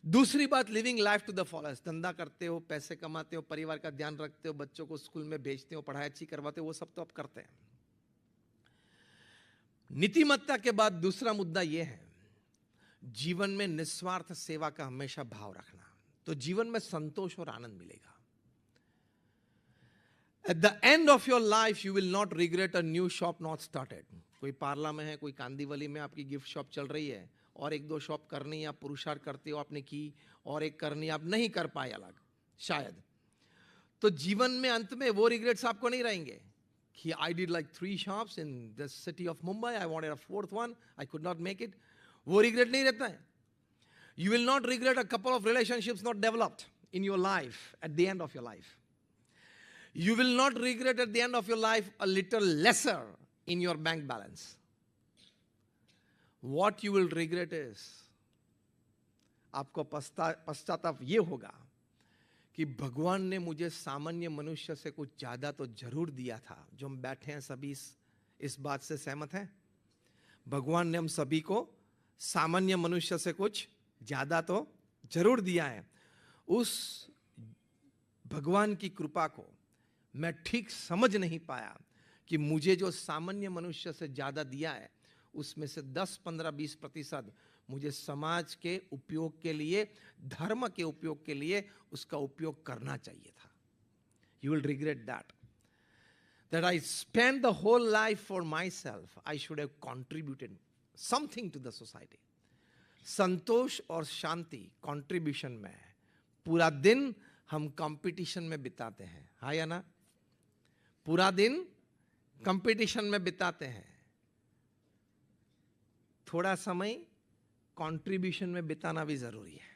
दूसरी बात, living life to the फॉलेस्ट। धंधा करते हो, पैसे कमाते हो, परिवार का ध्यान रखते हो, बच्चों को स्कूल में भेजते हो, पढ़ाई अच्छी करवाते हो, वो सब तो आप करते हैं। नीतिमत्ता के बाद दूसरा मुद्दा यह है, जीवन में निस्वार्थ सेवा का हमेशा भाव रखना, तो जीवन में संतोष और आनंद मिलेगा। At the end of your life, you will not regret a new shop not started. कोई पार्ला में है, कोई कांदीवली में आपकी गिफ्ट शॉप चल रही है, और एक दो शॉप करनी आप पुरुषार्थ करते हो, आपने की, और एक करनी आप नहीं कर पाए अलग शायद, तो जीवन में अंत में वो रिग्रेट्स आपको नहीं रहेंगे कि I did like 3 shops in the city of Mumbai, I wanted a 4th one, I could not make it. वो रिग्रेट नहीं रहता है। You will not regret a couple of relationships not developed in your life at the end of your life. You will not regret at the end of your life a little lesser in your bank balance. What you will regret is, आपको पश्चाताप ये होगा कि भगवान ने मुझे सामान्य मनुष्य से कुछ ज्यादा तो जरूर दिया था। जो हम बैठे हैं सभी इस बात से सहमत हैं? भगवान ने हम सभी को सामान्य मनुष्य से कुछ ज्यादा तो जरूर दिया है। उस भगवान की कृपा को मैं ठीक समझ नहीं पाया कि मुझे जो सामान्य मनुष्य से ज्यादा दिया है, उसमें से 10, 15, 20% मुझे समाज के उपयोग के लिए, धर्म के उपयोग के लिए उसका उपयोग करना चाहिए था। You will regret that I spent the whole life for myself. I should have contributed something to the society. संतोष और शांति कंट्रीब्यूशन में है। पूरा दिन हम कंपटीशन में बिताते हैं, हाँ या ना? पूरा दिन कंपटीशन में बिताते हैं, थोड़ा समय कंट्रीब्यूशन में बिताना भी जरूरी है।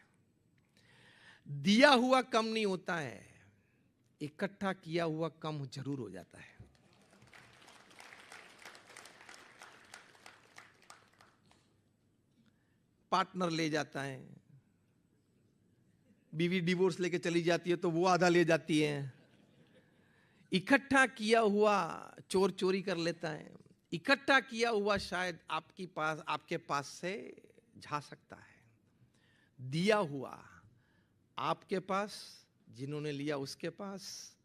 दिया हुआ कम नहीं होता है, इकट्ठा किया हुआ कम जरूर हो जाता है। पार्टनर ले जाता है, बीवी डिवोर्स लेके चली जाती है तो वो आधा ले जाती है। इकट्ठा किया हुआ चोर चोरी कर लेता है, इकट्ठा किया हुआ शायद आपके पास से जा सकता है। दिया हुआ आपके पास, जिन्होंने लिया उसके पास,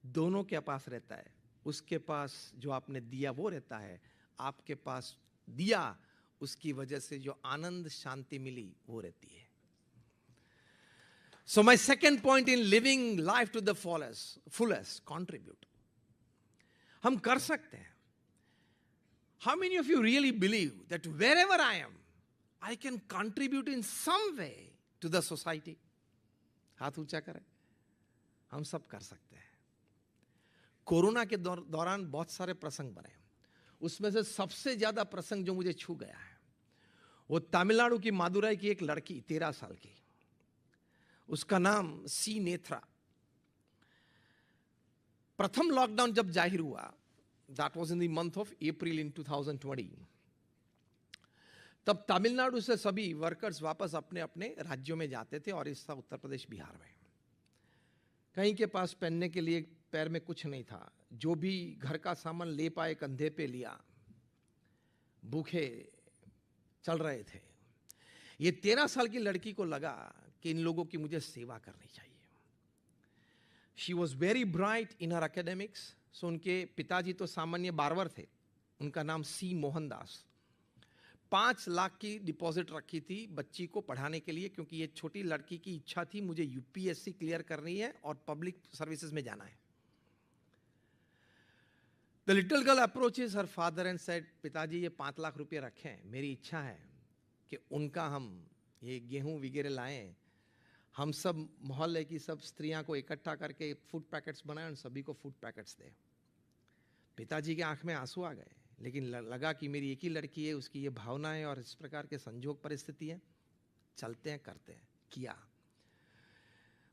दोनों के पास रहता है। उसके पास जो आपने दिया वो रहता है, आपके पास दिया उसकी वजह से जो आनंद शांति मिली वो रहती है। So my second point in living life to the fullest, contribute. हम कर सकते हैं। How many of you really believe that wherever I am, I can contribute in some way to the society? हाथ ऊंचा करें। हम सब कर सकते हैं। कोरोना के दौरान बहुत सारे प्रसंग बने, उसमें से सबसे ज्यादा प्रसंग जो मुझे छू गया है वो तमिलनाडु की मादुराई की एक लड़की 13 साल की, उसका नाम सी नेत्रा। प्रथम लॉकडाउन जब जाहिर हुआ, that was in the month of April in 2020, तब तमिलनाडु से सभी वर्कर्स वापस अपने अपने राज्यों में जाते थे और इस उत्तर प्रदेश बिहार में। कहीं के पास पहनने के लिए पैर में कुछ नहीं था, जो भी घर का सामान ले पाए कंधे पे लिया, भूखे चल रहे थे। ये 13 साल की लड़की को लगा कि इन लोगों की मुझे सेवा करनी चाहिए। She was very bright in her academics. So उनके पिताजी तो सामान्य बारवर थे, उनका नाम सी मोहनदास। 5 लाख की डिपॉजिट रखी थी बच्ची को पढ़ाने के लिए, क्योंकि ये छोटी लड़की की इच्छा थी मुझे यूपीएससी क्लियर करनी है और पब्लिक सर्विसेज में जाना है। The little girl approaches her father and said, पिताजी ये 5 लाख रुपए रखें, मेरी इच्छा है कि उनका हम ये गेहूं वगैरह लाएं, हम सब मोहल्ले की सब स्त्रियां को इकट्ठा करके फूड पैकेट्स बनाएं और सभी को फूड पैकेट्स दें। पिताजी के आंख में आंसू आ गए, लेकिन लगा कि मेरी एक ही लड़की है, उसकी ये भावना है और इस प्रकार के संजोग परिस्थिति है, चलते हैं करते हैं। किया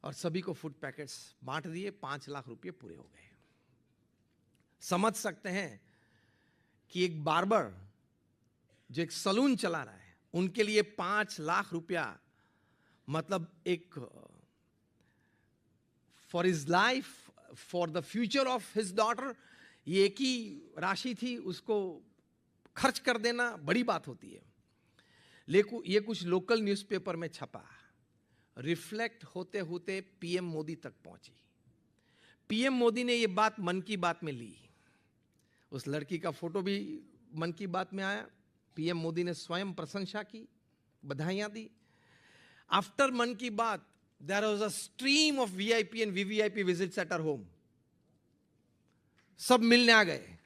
और सभी को फूड पैकेट्स बांट दिए। 5 लाख रुपए पूरे हो गए। समझ सकते हैं कि एक बार्बर जो एक सलून चला रहा है, उनके लिए 5 लाख रुपया मतलब एक for his life, for the future of his daughter, ये एक ही राशि थी, उसको खर्च कर देना बड़ी बात होती है। लेकिन ये कुछ लोकल न्यूज़पेपर में छपा, रिफ्लेक्ट होते होते पीएम मोदी तक पहुंची। पीएम मोदी ने ये बात मन की बात में ली। उस लड़की का फोटो भी मन की बात में आया। पीएम मोदी ने स्वयं प्रशंसा की, बधाइयां दी। After Mann Ki Baat there was a stream of VIP and VVIP visits at our home. सब मिलने आ गए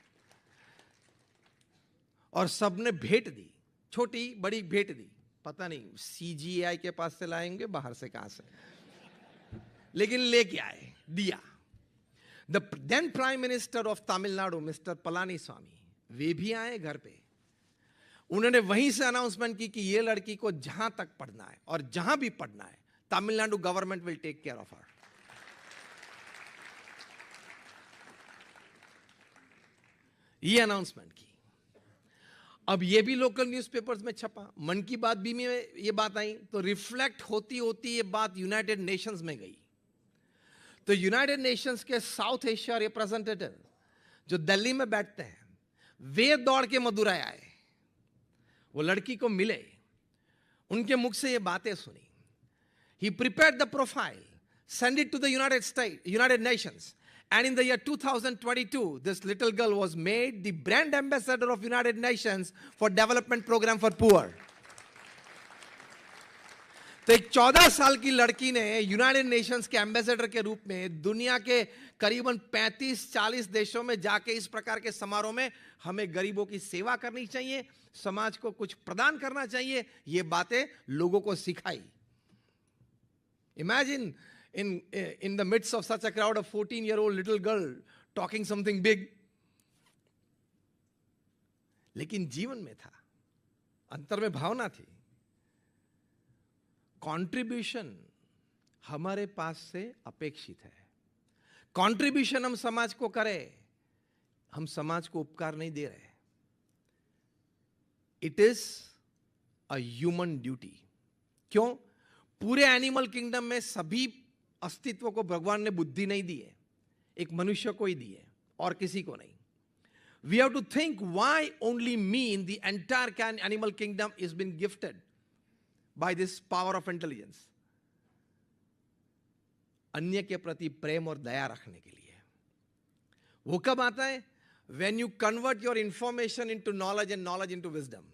और सबने भेंट दी, छोटी बड़ी भेंट दी। पता नहीं सीजीआई के पास से लाएंगे, बाहर से कहां से, लेकिन लेके आए, दिया। The then prime minister of Tamil Nadu mister Palaniswami, वे भी आए घर पे। उन्होंने वहीं से अनाउंसमेंट की कि ये लड़की को जहां तक पढ़ना है और जहां भी पढ़ना है, Tamil Nadu government will take care of her. ये अनाउंसमेंट की। अब ये भी लोकल न्यूज़पेपर्स में छपा, मन की बात भी में ये बात आई, तो रिफ्लेक्ट होती होती ये बात यूनाइटेड नेशंस में गई। तो यूनाइटेड नेशंस के साउथ एशिया रिप्रेजेंटेटिव जो दिल्ली में बैठते हैं, वे दौड़ के मदुरई आए, वो लड़की को मिले, उनके मुख से ये बातें सुनी। He prepared the profile, sent it to the United Nations, and in the year 2022, this little girl was made the brand ambassador of United Nations for Development Program for Poor. तो एक 14 साल की लड़की ने यूनाइटेड नेशंस के ambassador के रूप में दुनिया के करीबन 35-40 देशों में जाके इस प्रकार के समारोह में हमें गरीबों की सेवा करनी चाहिए, समाज को कुछ प्रदान करना चाहिए, ये बातें लोगों को सिखाई। Imagine in the midst of such a crowd, a 14-year-old little girl talking something big. लेकिन जीवन में था, अंतर में भावना थी। कंट्रीब्यूशन हमारे पास से अपेक्षित है। कंट्रीब्यूशन हम समाज को करें, हम समाज को उपकार नहीं दे रहे। It is a human duty. क्यों? पूरे एनिमल किंगडम में सभी अस्तित्व को भगवान ने बुद्धि नहीं दी है, एक मनुष्य को ही दी है और किसी को नहीं। We have to think why only me in the entire animal kingdom is been gifted by this power of intelligence. अन्य के प्रति प्रेम और दया रखने के लिए। वो कब आता है? When you convert your information into knowledge and knowledge into wisdom.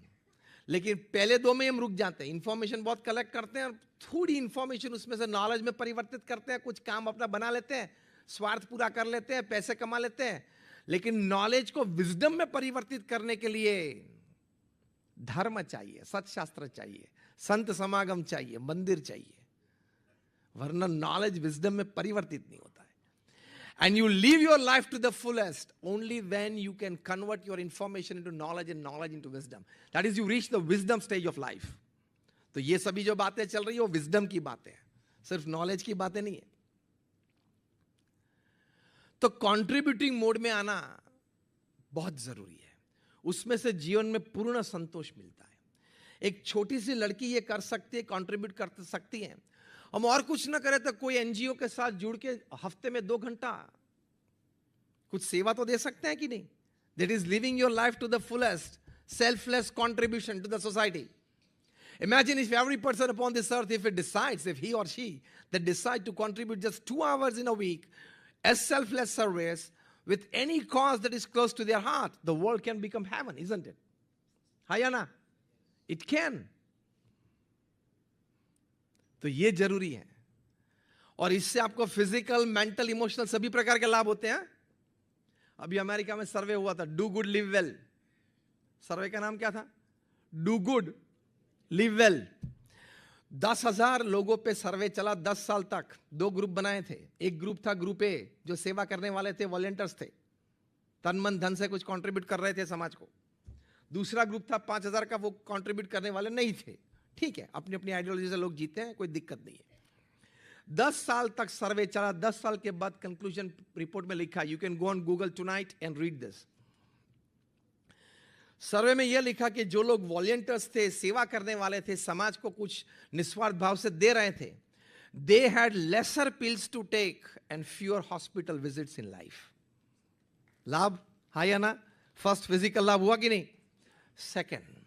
लेकिन पहले दो में हम रुक जाते हैं। इंफॉर्मेशन बहुत कलेक्ट करते हैं और थोड़ी इंफॉर्मेशन उसमें से नॉलेज में परिवर्तित करते हैं, कुछ काम अपना बना लेते हैं, स्वार्थ पूरा कर लेते हैं, पैसे कमा लेते हैं। लेकिन नॉलेज को विजडम में परिवर्तित करने के लिए धर्म चाहिए, सत्शास्त्र चाहिए, संत समागम चाहिए, मंदिर चाहिए, वरना नॉलेज विजडम में परिवर्तित नहीं होता है। And you live your life to the fullest only when you can convert your information into knowledge and knowledge into wisdom. That is, you reach the wisdom stage of life. तो ये सभी जो बातें चल रही है वो विजडम की बातें हैं, सिर्फ नॉलेज की बातें नहीं है। तो कंट्रीब्यूटिंग मोड में आना बहुत जरूरी है, उसमें से जीवन में पूर्ण संतोष मिलता है। एक छोटी सी लड़की ये कर सकती है, कंट्रीब्यूट कर सकती है। हम और कुछ ना करें तो कोई एनजीओ के साथ जुड़ के हफ्ते में 2 घंटा कुछ सेवा तो दे सकते हैं कि नहीं? That is living your life to the fullest, selfless contribution to the society. Imagine if every person upon this earth, if it decides, if he or she, that decide to contribute just 2 hours in a week as selfless service with any cause that is close to their heart, the world can become heaven, isn't it? Hayana, it can. तो ये जरूरी है, और इससे आपको physical, mental, emotional सभी प्रकार के लाभ होते हैं। अभी अमेरिका में सर्वे हुआ था, डू गुड लिव वेल। सर्वे का नाम क्या था? Do good live well. 10,000 लोगों पे सर्वे चला 10 साल तक। 2 ग्रुप बनाए थे। एक ग्रुप था ग्रुप ए, जो सेवा करने वाले थे, वॉलंटियर्स थे, तन मन धन से कुछ कंट्रीब्यूट कर रहे थे समाज को। दूसरा ग्रुप था 5,000 का, वो कंट्रीब्यूट करने वाले नहीं थे। ठीक है, अपनी अपनी आइडियोलॉजी से लोग जीते हैं, कोई दिक्कत नहीं है। 10 साल तक सर्वे चला। 10 साल के बाद कंक्लूजन रिपोर्ट में लिखा, you can go on Google tonight and read this. Survey में यह लिखा कि जो लोग वॉलंटियर्स थे, सेवा करने वाले थे, समाज को कुछ निस्वार्थ भाव से दे रहे थे, they had lesser pills to take and fewer hospital visits in life. लाभ हाँ या ना? फर्स्ट फिजिकल लाभ हुआ कि नहीं? Second,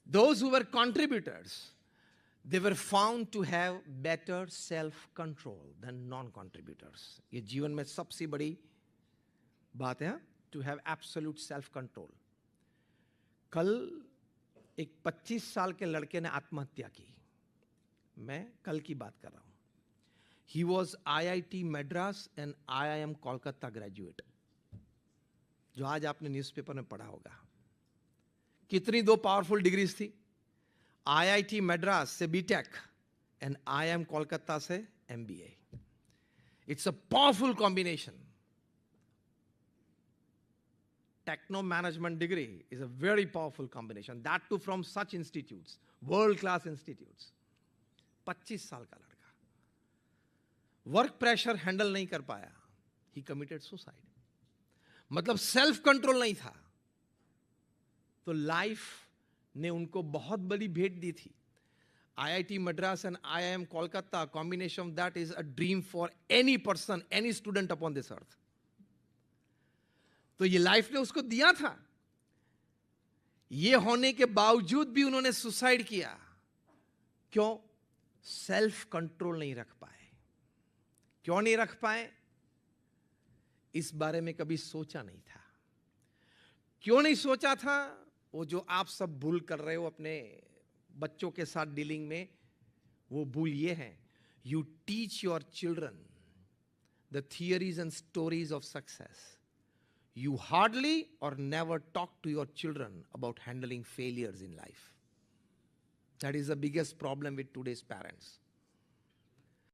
those who were contributors, They were found to have better self-control than non-contributors. ये जीवन में सबसे बड़ी बात है, to have absolute self-control. कल एक 25 साल के लड़के ने आत्महत्या की. मैं कल की बात कर रहा हूं. He was IIT Madras and IIM Kolkata graduate. जो आज आपने न्यूज़पेपर में पढ़ा होगा. कितनी दो पावरफुल डिग्रीज थी. IIT मैड्रास से बीटेक एंड IIM कोलकाता से MBA. It's a powerful combination. Techno management degree is a very powerful combination. That too from such institutes, world-class institutes. 25 साल का लड़का. वर्क प्रेशर हैंडल नहीं कर पाया. He committed suicide. मतलब सेल्फ कंट्रोल नहीं था. तो लाइफ ने उनको बहुत बड़ी भेंट दी थी. IIT Madras and IIM Kolkata, combination of that is a dream for any person, any student upon this earth. तो ये लाइफ ने उसको दिया था. ये होने के बावजूद भी उन्होंने सुसाइड किया. क्यों? सेल्फ कंट्रोल नहीं रख पाए. क्यों नहीं रख पाए? इस बारे में कभी सोचा नहीं था. क्यों नहीं सोचा था? वो जो आप सब भूल कर रहे हो अपने बच्चों के साथ डीलिंग में, वो भूल ये है. You teach your children the theories and stories of success. You hardly or never talk to your children about handling failures in life. That is the biggest problem with today's parents.